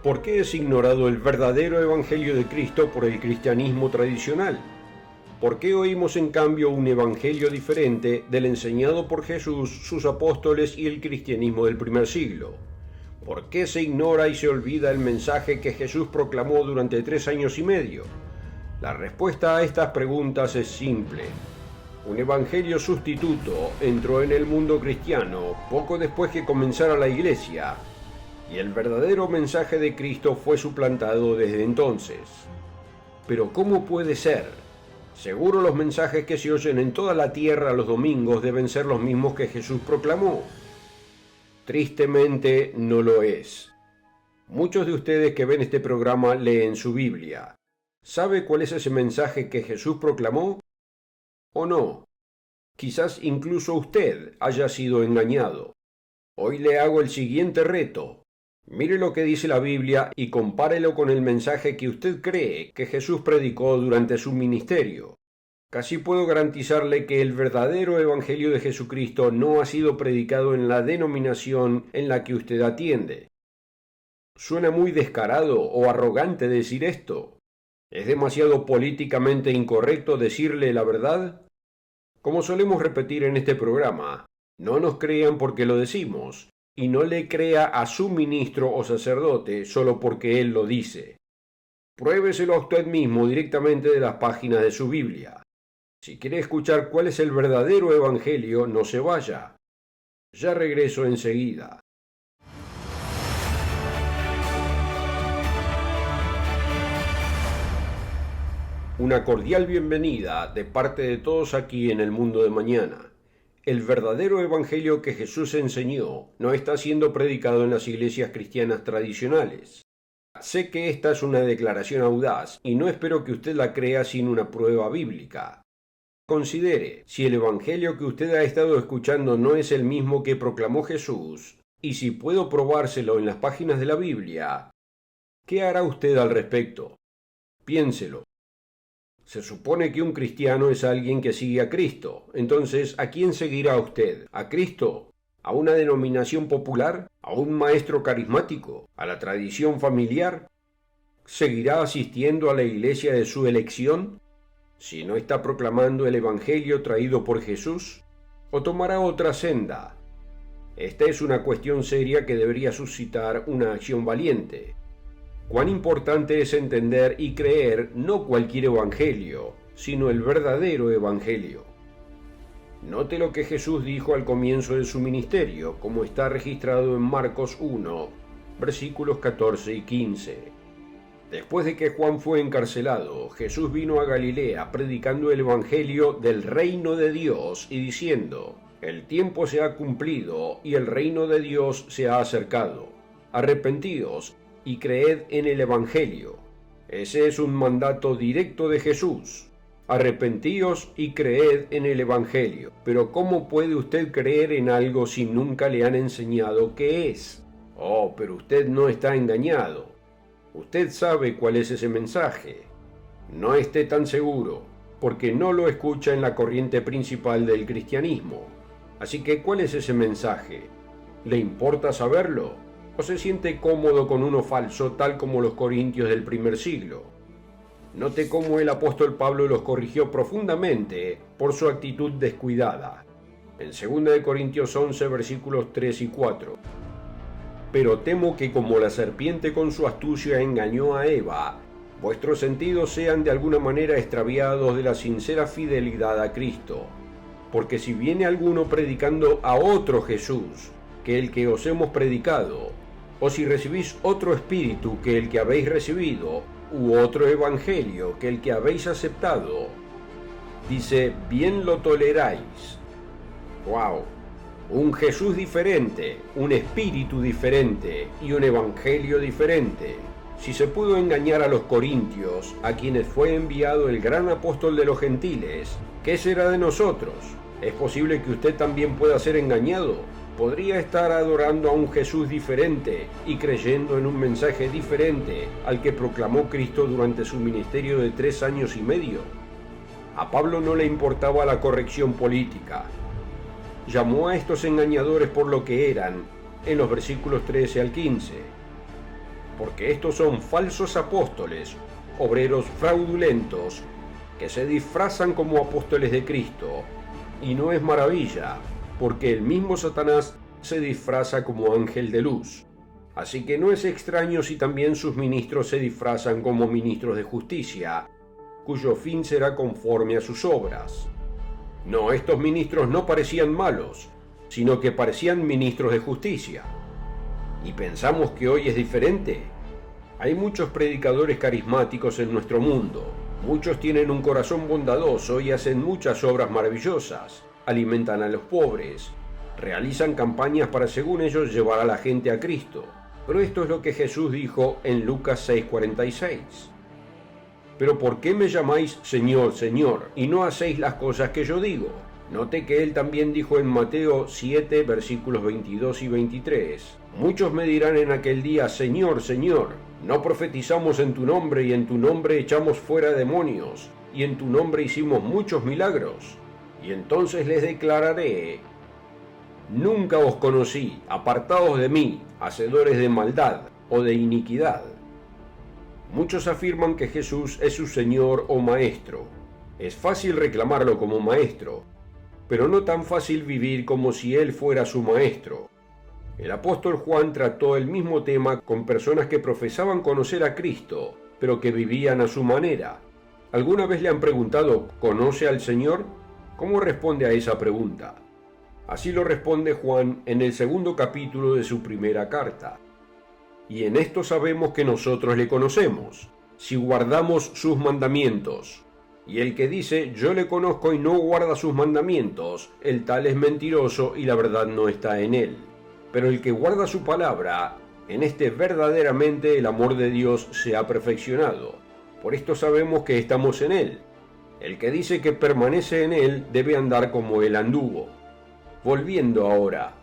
¿Por qué es ignorado el verdadero evangelio de Cristo por el cristianismo tradicional? ¿Por qué oímos en cambio un evangelio diferente del enseñado por Jesús, sus apóstoles y el cristianismo del primer siglo? ¿Por qué se ignora y se olvida el mensaje que Jesús proclamó durante 3 años y medio? La respuesta a estas preguntas es simple. Un evangelio sustituto entró en el mundo cristiano poco después que comenzara la Iglesia, y el verdadero mensaje de Cristo fue suplantado desde entonces. Pero ¿cómo puede ser? Seguro los mensajes que se oyen en toda la tierra los domingos deben ser los mismos que Jesús proclamó. Tristemente no lo es. Muchos de ustedes que ven este programa leen su Biblia. ¿Sabe cuál es ese mensaje que Jesús proclamó? ¿O no? Quizás incluso usted haya sido engañado. Hoy le hago el siguiente reto. Mire lo que dice la Biblia y compárelo con el mensaje que usted cree que Jesús predicó durante su ministerio. Casi puedo garantizarle que el verdadero evangelio de Jesucristo no ha sido predicado en la denominación en la que usted atiende. ¿Suena muy descarado o arrogante decir esto? ¿Es demasiado políticamente incorrecto decirle la verdad? Como solemos repetir en este programa, no nos crean porque lo decimos, y no le crea a su ministro o sacerdote solo porque él lo dice. Pruébeselo a usted mismo directamente de las páginas de su Biblia. Si quiere escuchar cuál es el verdadero evangelio, no se vaya. Ya regreso enseguida. Una cordial bienvenida de parte de todos aquí en el mundo de mañana. El verdadero evangelio que Jesús enseñó no está siendo predicado en las iglesias cristianas tradicionales. Sé que esta es una declaración audaz y no espero que usted la crea sin una prueba bíblica. Considere, si el evangelio que usted ha estado escuchando no es el mismo que proclamó Jesús, y si puedo probárselo en las páginas de la Biblia, ¿qué hará usted al respecto? Piénselo. Se supone que un cristiano es alguien que sigue a Cristo. Entonces, ¿a quién seguirá usted? ¿A Cristo? ¿A una denominación popular? ¿A un maestro carismático? ¿A la tradición familiar? ¿Seguirá asistiendo a la iglesia de su elección si no está proclamando el evangelio traído por Jesús? ¿O tomará otra senda? Esta es una cuestión seria que debería suscitar una acción valiente. Cuán importante es entender y creer no cualquier evangelio, sino el verdadero evangelio. Note lo que Jesús dijo al comienzo de su ministerio, como está registrado en Marcos 1, versículos 14 y 15. Después de que Juan fue encarcelado, Jesús vino a Galilea predicando el evangelio del reino de Dios y diciendo: el tiempo se ha cumplido y el reino de Dios se ha acercado. Arrepentíos y creed en el evangelio. Ese es un mandato directo de Jesús. Arrepentíos y creed en el evangelio. Pero ¿cómo puede usted creer en algo si nunca le han enseñado qué es? Oh, pero usted no está engañado. Usted sabe cuál es ese mensaje. No esté tan seguro, porque no lo escucha en la corriente principal del cristianismo. Así que, ¿cuál es ese mensaje? ¿Le importa saberlo? ¿O se siente cómodo con uno falso tal como los corintios del primer siglo? Note cómo el apóstol Pablo los corrigió profundamente por su actitud descuidada. En 2 Corintios 11, versículos 3 y 4. Pero temo que como la serpiente con su astucia engañó a Eva, vuestros sentidos sean de alguna manera extraviados de la sincera fidelidad a Cristo. Porque si viene alguno predicando a otro Jesús que el que os hemos predicado, o si recibís otro espíritu que el que habéis recibido, u otro evangelio que el que habéis aceptado, dice, bien lo toleráis. ¡Wow! Un Jesús diferente, un espíritu diferente y un evangelio diferente. Si se pudo engañar a los corintios, a quienes fue enviado el gran apóstol de los gentiles, ¿qué será de nosotros? ¿Es posible que usted también pueda ser engañado? ¿Podría estar adorando a un Jesús diferente y creyendo en un mensaje diferente al que proclamó Cristo durante su ministerio de 3 años y medio? A Pablo no le importaba la corrección política. Llamó a estos engañadores por lo que eran en los versículos 13 al 15. porque estos son falsos apóstoles, obreros fraudulentos, que se disfrazan como apóstoles de Cristo. Y no es maravilla, porque el mismo Satanás se disfraza como ángel de luz. Así que no es extraño si también sus ministros se disfrazan como ministros de justicia, cuyo fin será conforme a sus obras. No, estos ministros no parecían malos, sino que parecían ministros de justicia. ¿Y pensamos que hoy es diferente? Hay muchos predicadores carismáticos en nuestro mundo. Muchos tienen un corazón bondadoso y hacen muchas obras maravillosas. Alimentan a los pobres, realizan campañas para, según ellos, llevar a la gente a Cristo. Pero esto es lo que Jesús dijo en Lucas 6:46. Pero ¿por qué me llamáis Señor, Señor, y no hacéis las cosas que yo digo? Note que él también dijo en Mateo 7, versículos 22 y 23. Muchos me dirán en aquel día, Señor, Señor, ¿no profetizamos en tu nombre y en tu nombre echamos fuera demonios y en tu nombre hicimos muchos milagros? Y entonces les declararé, nunca os conocí, apartados de mí, hacedores de maldad o de iniquidad. Muchos afirman que Jesús es su Señor o Maestro. Es fácil reclamarlo como Maestro, pero no tan fácil vivir como si Él fuera su Maestro. El apóstol Juan trató el mismo tema con personas que profesaban conocer a Cristo, pero que vivían a su manera. ¿Alguna vez le han preguntado, ¿conoce al Señor? ¿Cómo responde a esa pregunta? Así lo responde Juan en el 2 capítulo de su primera carta. Y en esto sabemos que nosotros le conocemos, si guardamos sus mandamientos. Y el que dice, yo le conozco y no guarda sus mandamientos, el tal es mentiroso y la verdad no está en él. Pero el que guarda su palabra, en este verdaderamente el amor de Dios se ha perfeccionado. Por esto sabemos que estamos en él. El que dice que permanece en él debe andar como él anduvo. Volviendo ahora,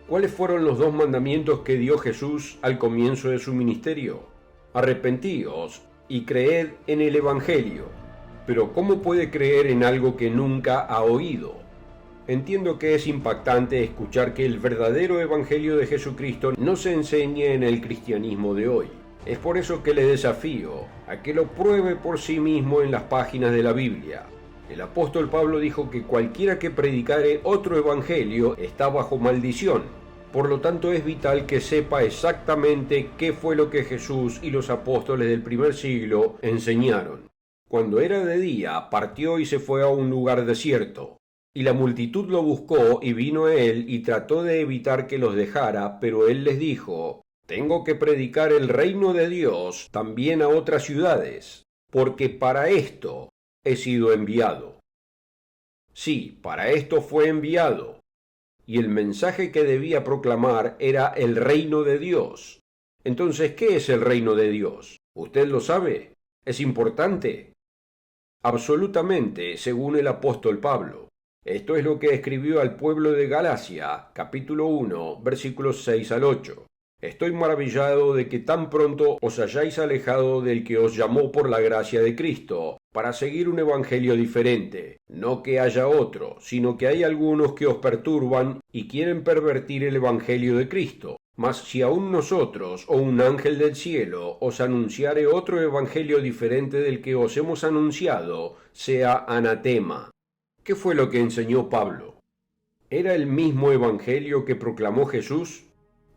¿cuáles fueron los 2 mandamientos que dio Jesús al comienzo de su ministerio? Arrepentíos y creed en el Evangelio. Pero ¿cómo puede creer en algo que nunca ha oído? Entiendo que es impactante escuchar que el verdadero Evangelio de Jesucristo no se enseñe en el cristianismo de hoy. Es por eso que le desafío a que lo pruebe por sí mismo en las páginas de la Biblia. El apóstol Pablo dijo que cualquiera que predicare otro evangelio está bajo maldición. Por lo tanto, es vital que sepa exactamente qué fue lo que Jesús y los apóstoles del primer siglo enseñaron. Cuando era de día, partió y se fue a un lugar desierto. Y la multitud lo buscó y vino a él y trató de evitar que los dejara, pero él les dijo, tengo que predicar el reino de Dios también a otras ciudades, porque para esto he sido enviado. Sí, para esto fue enviado. Y el mensaje que debía proclamar era el reino de Dios. Entonces, ¿qué es el reino de Dios? ¿Usted lo sabe? ¿Es importante? Absolutamente, según el apóstol Pablo. Esto es lo que escribió al pueblo de Galacia, capítulo 1, versículos 6 al 8. Estoy maravillado de que tan pronto os hayáis alejado del que os llamó por la gracia de Cristo, para seguir un evangelio diferente. No que haya otro, sino que hay algunos que os perturban y quieren pervertir el evangelio de Cristo. Mas si aún nosotros, o un ángel del cielo, os anunciare otro evangelio diferente del que os hemos anunciado, sea anatema. ¿Qué fue lo que enseñó Pablo? ¿Era el mismo evangelio que proclamó Jesús?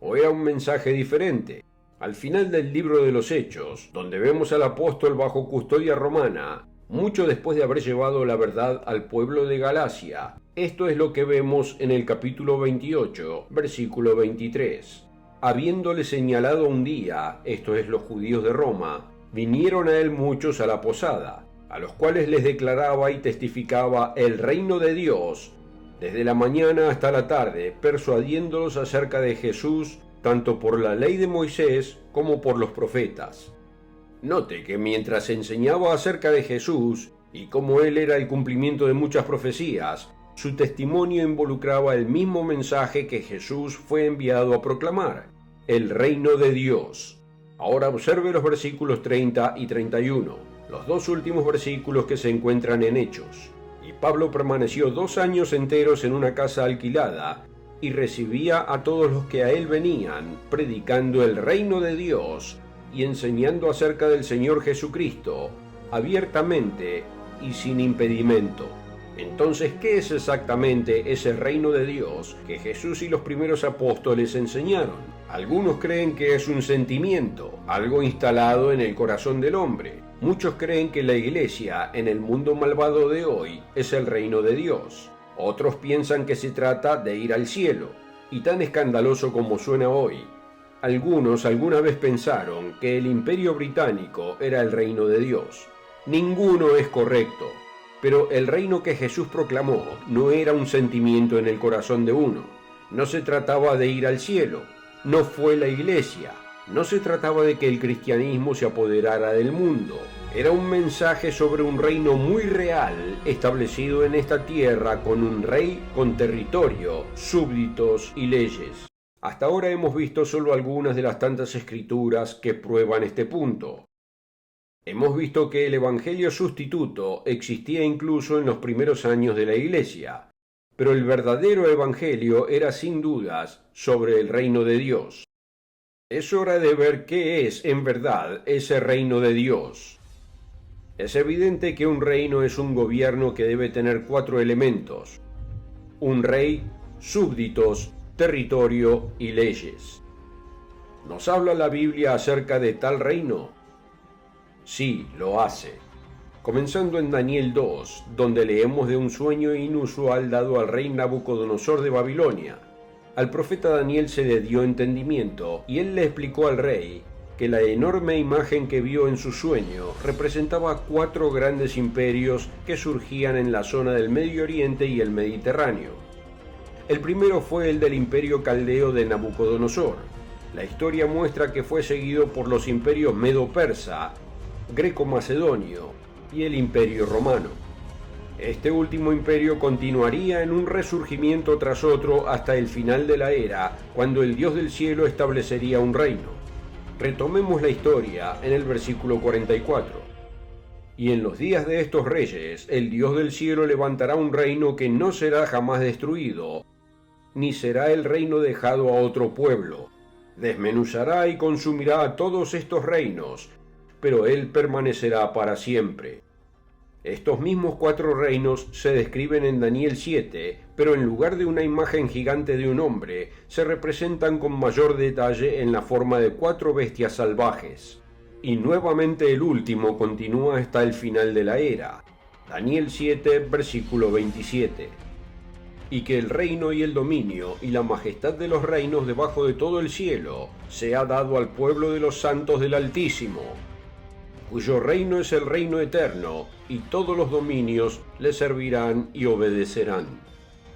¿O era un mensaje diferente? Al final del libro de los Hechos, donde vemos al apóstol bajo custodia romana, mucho después de haber llevado la verdad al pueblo de Galacia, esto es lo que vemos en el capítulo 28, versículo 23. Habiéndole señalado un día, esto es los judíos de Roma, vinieron a él muchos a la posada, a los cuales les declaraba y testificaba el reino de Dios, desde la mañana hasta la tarde, persuadiéndolos acerca de Jesús, tanto por la ley de Moisés como por los profetas. Note que mientras enseñaba acerca de Jesús, y cómo él era el cumplimiento de muchas profecías, su testimonio involucraba el mismo mensaje que Jesús fue enviado a proclamar, el reino de Dios. Ahora observe los versículos 30 y 31, los 2 últimos versículos que se encuentran en Hechos. Y Pablo permaneció 2 años enteros en una casa alquilada, y recibía a todos los que a él venían, predicando el reino de Dios, y enseñando acerca del Señor Jesucristo, abiertamente y sin impedimento. Entonces, ¿qué es exactamente ese reino de Dios que Jesús y los primeros apóstoles enseñaron? Algunos creen que es un sentimiento, algo instalado en el corazón del hombre. Muchos creen que la iglesia, en el mundo malvado de hoy, es el reino de Dios. Otros piensan que se trata de ir al cielo, y tan escandaloso como suena hoy. Algunos alguna vez pensaron que el Imperio Británico era el reino de Dios. Ninguno es correcto. Pero el reino que Jesús proclamó no era un sentimiento en el corazón de uno. No se trataba de ir al cielo. No fue la iglesia. No se trataba de que el cristianismo se apoderara del mundo. Era un mensaje sobre un reino muy real establecido en esta tierra con un rey con territorio, súbditos y leyes. Hasta ahora hemos visto solo algunas de las tantas escrituras que prueban este punto. Hemos visto que el Evangelio sustituto existía incluso en los primeros años de la Iglesia, pero el verdadero Evangelio era sin dudas sobre el reino de Dios. Es hora de ver qué es en verdad ese reino de Dios. Es evidente que un reino es un gobierno que debe tener 4 elementos: un rey, súbditos, territorio y leyes. ¿Nos habla la Biblia acerca de tal reino? Sí, lo hace. Comenzando en Daniel 2, donde leemos de un sueño inusual dado al rey Nabucodonosor de Babilonia. Al profeta Daniel se le dio entendimiento y él le explicó al rey que la enorme imagen que vio en su sueño representaba 4 grandes imperios que surgían en la zona del Medio Oriente y el Mediterráneo. El primero fue el del imperio caldeo de Nabucodonosor. La historia muestra que fue seguido por los imperios medo-persa, greco-macedonio y el imperio romano. Este último imperio continuaría en un resurgimiento tras otro hasta el final de la era, cuando el Dios del cielo establecería un reino. Retomemos la historia en el versículo 44. Y en los días de estos reyes, el Dios del cielo levantará un reino que no será jamás destruido, ni será el reino dejado a otro pueblo. Desmenuzará y consumirá a todos estos reinos, pero él permanecerá para siempre. Estos mismos 4 reinos se describen en Daniel 7, pero en lugar de una imagen gigante de un hombre, se representan con mayor detalle en la forma de 4 bestias salvajes. Y nuevamente el último continúa hasta el final de la era. Daniel 7, versículo 27. Y que el reino y el dominio y la majestad de los reinos debajo de todo el cielo sea dado al pueblo de los santos del Altísimo, cuyo reino es el reino eterno, y todos los dominios le servirán y obedecerán.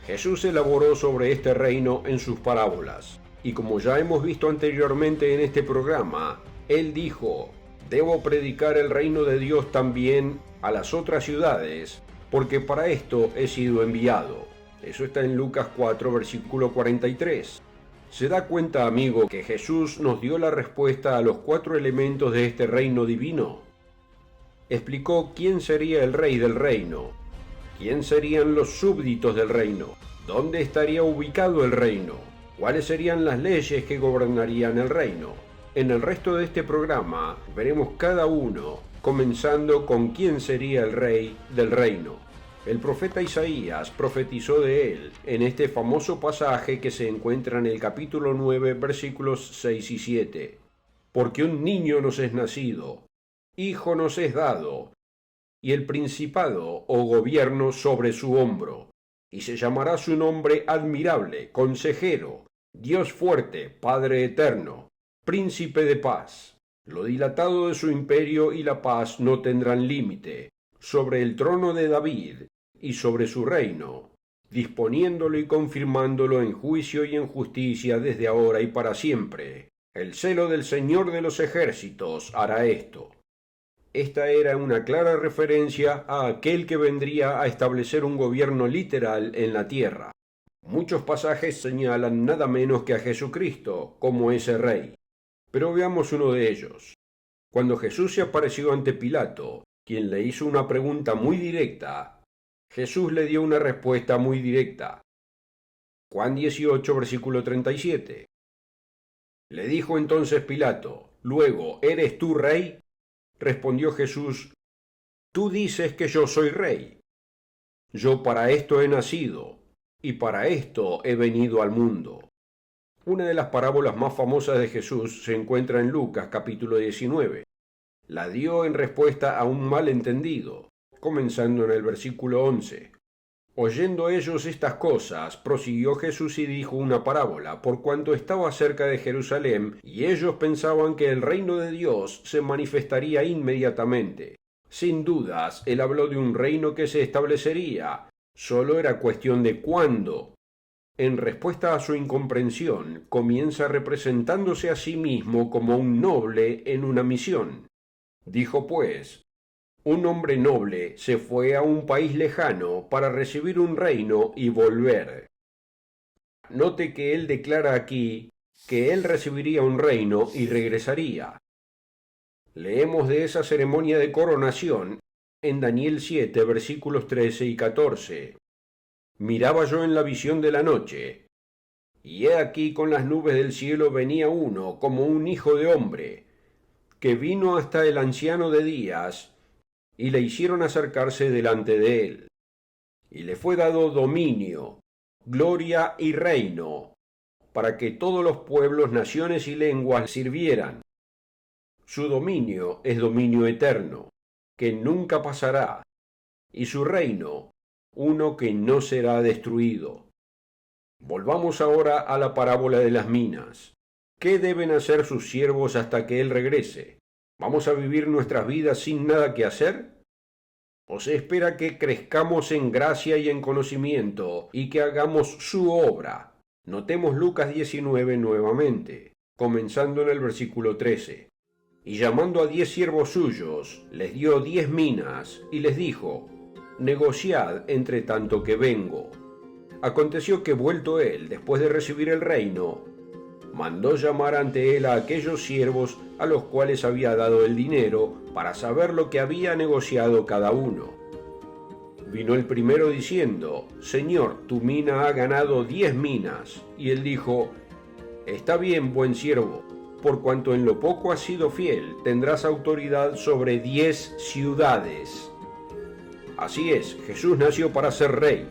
Jesús elaboró sobre este reino en sus parábolas, y como ya hemos visto anteriormente en este programa, él dijo: debo predicar el reino de Dios también a las otras ciudades, porque para esto he sido enviado. Eso está en Lucas 4, versículo 43. ¿Se da cuenta, amigo, que Jesús nos dio la respuesta a los 4 elementos de este reino divino? Explicó quién sería el rey del reino, quién serían los súbditos del reino, dónde estaría ubicado el reino, cuáles serían las leyes que gobernarían el reino. En el resto de este programa veremos cada uno, comenzando con quién sería el rey del reino. El profeta Isaías profetizó de él en este famoso pasaje que se encuentra en el capítulo 9, versículos 6 y 7. Porque un niño nos es nacido, hijo nos es dado, y el principado o gobierno sobre su hombro, y se llamará su nombre admirable, consejero, Dios fuerte, Padre eterno, príncipe de paz. Lo dilatado de su imperio y la paz no tendrán límite, sobre el trono de David y sobre su reino, disponiéndolo y confirmándolo en juicio y en justicia desde ahora y para siempre. El celo del Señor de los ejércitos hará esto. Esta era una clara referencia a aquel que vendría a establecer un gobierno literal en la tierra. Muchos pasajes señalan nada menos que a Jesucristo como ese rey. Pero veamos uno de ellos. Cuando Jesús se apareció ante Pilato, quien le hizo una pregunta muy directa, Jesús le dio una respuesta muy directa. Juan 18, versículo 37. Le dijo entonces Pilato: Luego, ¿eres tú rey? Respondió Jesús, tú dices que yo soy rey. Yo para esto he nacido, y para esto he venido al mundo. Una de las parábolas más famosas de Jesús se encuentra en Lucas capítulo 19. La dio en respuesta a un malentendido, comenzando en el versículo 11. Oyendo ellos estas cosas, prosiguió Jesús y dijo una parábola, por cuanto estaba cerca de Jerusalén, y ellos pensaban que el reino de Dios se manifestaría inmediatamente. Sin dudas, él habló de un reino que se establecería, solo era cuestión de cuándo. En respuesta a su incomprensión, comienza representándose a sí mismo como un noble en una misión. Dijo pues, un hombre noble se fue a un país lejano para recibir un reino y volver. Note que él declara aquí que él recibiría un reino y regresaría. Leemos de esa ceremonia de coronación en Daniel 7, versículos 13 y 14. Miraba yo en la visión de la noche, y he aquí con las nubes del cielo venía uno como un hijo de hombre, que vino hasta el anciano de días, y le hicieron acercarse delante de él. Y le fue dado dominio, gloria y reino, para que todos los pueblos, naciones y lenguas sirvieran. Su dominio es dominio eterno, que nunca pasará, y su reino, uno que no será destruido. Volvamos ahora a la parábola de las minas. ¿Qué deben hacer sus siervos hasta que él regrese? ¿Vamos a vivir nuestras vidas sin nada que hacer? ¿O se espera que crezcamos en gracia y en conocimiento y que hagamos su obra? Notemos Lucas 19 nuevamente, comenzando en el versículo 13. Y llamando a 10 siervos suyos, les dio 10 minas y les dijo, negociad entre tanto que vengo. Aconteció que vuelto él, después de recibir el reino, mandó llamar ante él a aquellos siervos a los cuales había dado el dinero para saber lo que había negociado cada uno. Vino el primero diciendo, Señor, tu mina ha ganado 10 minas. Y él dijo, está bien, buen siervo, por cuanto en lo poco has sido fiel, tendrás autoridad sobre 10 ciudades. Así es, Jesús nació para ser rey.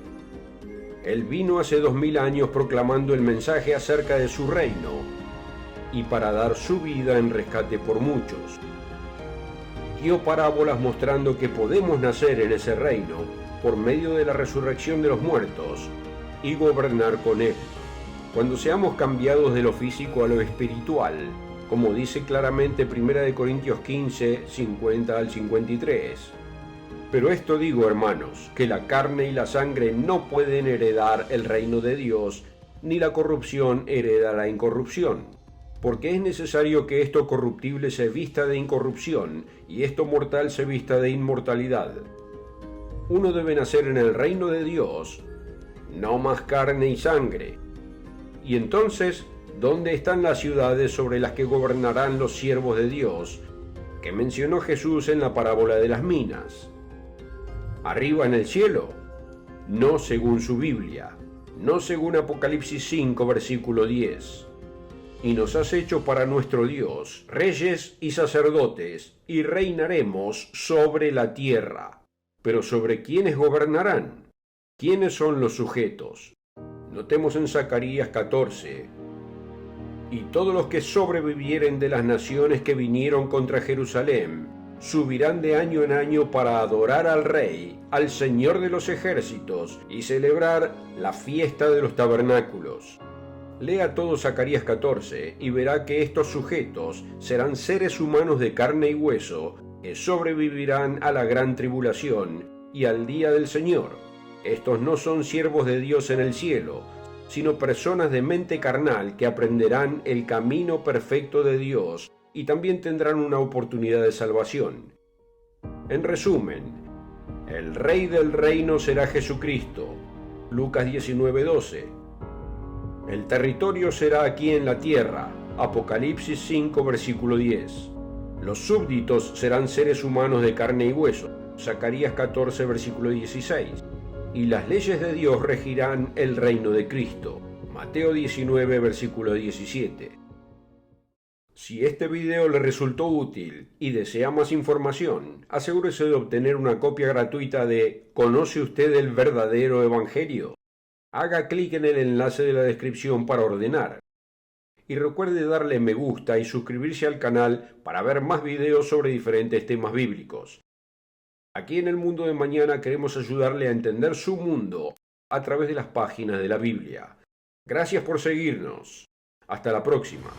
Él vino hace 2000 años proclamando el mensaje acerca de su reino y para dar su vida en rescate por muchos. Dio parábolas mostrando que podemos nacer en ese reino por medio de la resurrección de los muertos y gobernar con él. Cuando seamos cambiados de lo físico a lo espiritual, como dice claramente 1 Corintios 15, 50 al 53. Pero esto digo, hermanos, que la carne y la sangre no pueden heredar el reino de Dios, ni la corrupción hereda la incorrupción. Porque es necesario que esto corruptible se vista de incorrupción, y esto mortal se vista de inmortalidad. Uno debe nacer en el reino de Dios, no más carne y sangre. Y entonces, ¿dónde están las ciudades sobre las que gobernarán los siervos de Dios, que mencionó Jesús en la parábola de las minas? ¿Arriba en el cielo? No según su Biblia, no según Apocalipsis 5, versículo 10. Y nos has hecho para nuestro Dios reyes y sacerdotes, y reinaremos sobre la tierra. Pero ¿sobre quiénes gobernarán? ¿Quiénes son los sujetos? Notemos en Zacarías 14. Y todos los que sobrevivieren de las naciones que vinieron contra Jerusalén, subirán de año en año para adorar al Rey, al Señor de los ejércitos, y celebrar la fiesta de los tabernáculos. Lea todo Zacarías 14 y verá que estos sujetos serán seres humanos de carne y hueso, que sobrevivirán a la gran tribulación y al día del Señor. Estos no son siervos de Dios en el cielo, sino personas de mente carnal que aprenderán el camino perfecto de Dios y también tendrán una oportunidad de salvación. En resumen, el Rey del reino será Jesucristo, Lucas 19:12. El territorio será aquí en la tierra, Apocalipsis 5, versículo 10. Los súbditos serán seres humanos de carne y hueso, Zacarías 14, versículo 16. Y las leyes de Dios regirán el reino de Cristo, Mateo 19, versículo 17. Si este video le resultó útil y desea más información, asegúrese de obtener una copia gratuita de ¿Conoce usted el verdadero evangelio? Haga clic en el enlace de la descripción para ordenar. Y recuerde darle me gusta y suscribirse al canal para ver más videos sobre diferentes temas bíblicos. Aquí en el Mundo de Mañana queremos ayudarle a entender su mundo a través de las páginas de la Biblia. Gracias por seguirnos. Hasta la próxima.